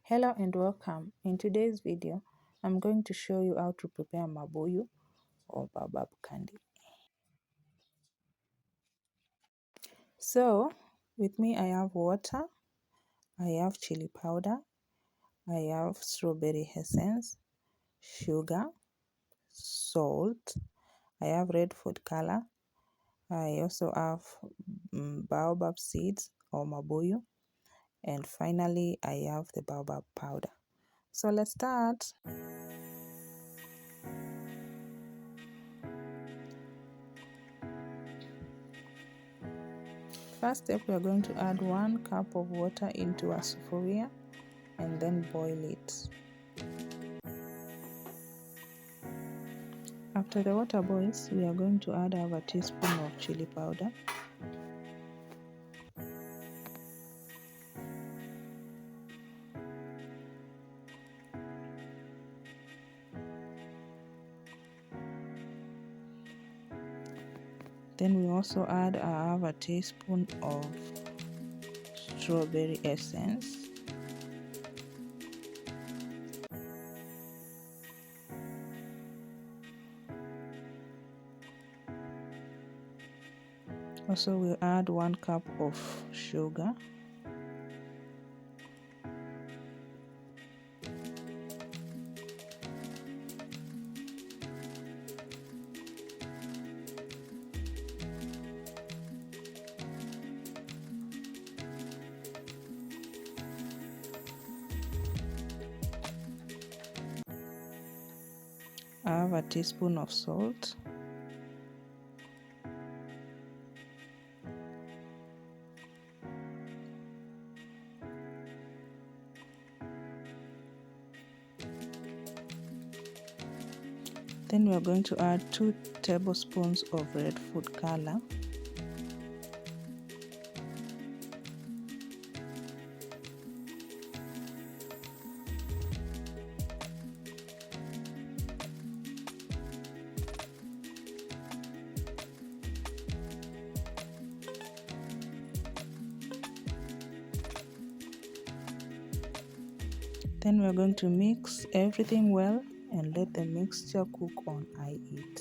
Hello and welcome. In today's video, I'm going to show you how to prepare Mabuyu or Baobab candy. So, with me I have water, I have chili powder, I have strawberry essence, sugar, salt, I have red food color, I also have Baobab seeds or Mabuyu, and finally I have the Baobab powder. So let's start. First step, we are going to add 1 cup of water into a sufuria and then boil it. After the water boils, we are going to add half a teaspoon of chili powder. Then we also add half a teaspoon of strawberry essence. Also, we'll add 1 cup of sugar. Half a teaspoon of salt. Then we are going to add 2 tablespoons of red food color. Then we are going to mix everything well and let the mixture cook on high heat.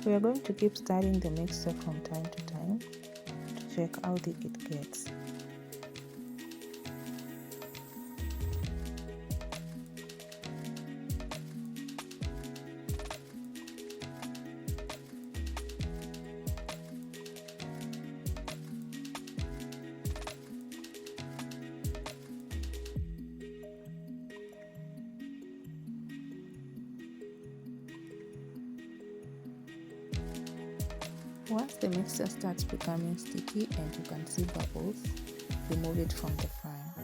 We are going to keep stirring the mixture from time to time to check how thick it gets. Once the mixture starts becoming sticky and you can see bubbles, remove it from the fire.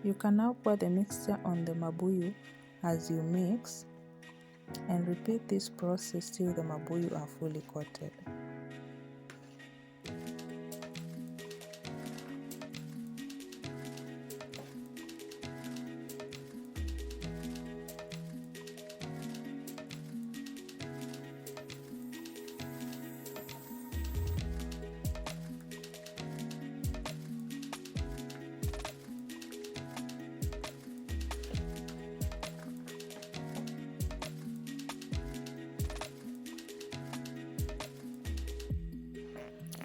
You can now pour the mixture on the Mabuyu as you mix and repeat this process till the Mabuyu are fully coated.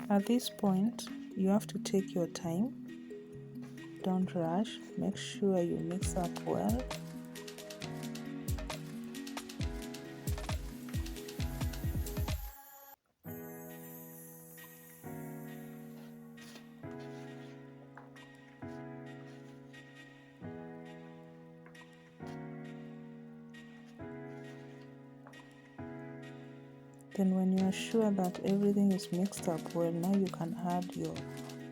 At this point, you have to take your time. Don't rush. Make sure you mix up well. Then when you are sure that everything is mixed up well, now you can add your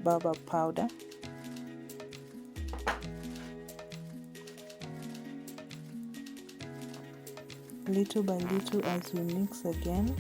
Baobab powder. little by little as you mix again.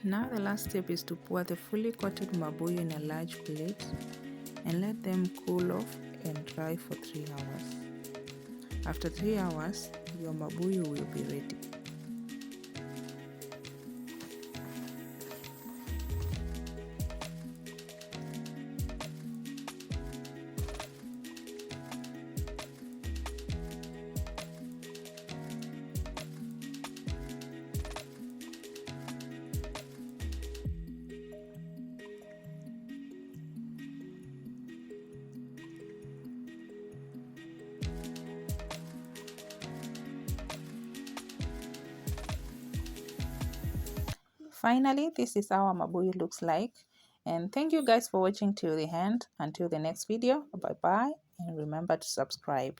Now the last step is to pour the fully coated mabuyu in a large plate and let them cool off and dry for 3 hours. After 3 hours, your mabuyu will be ready. Finally, this is how our mabuyu looks like. And thank you guys for watching till the end. Until the next video, bye bye, and remember to subscribe.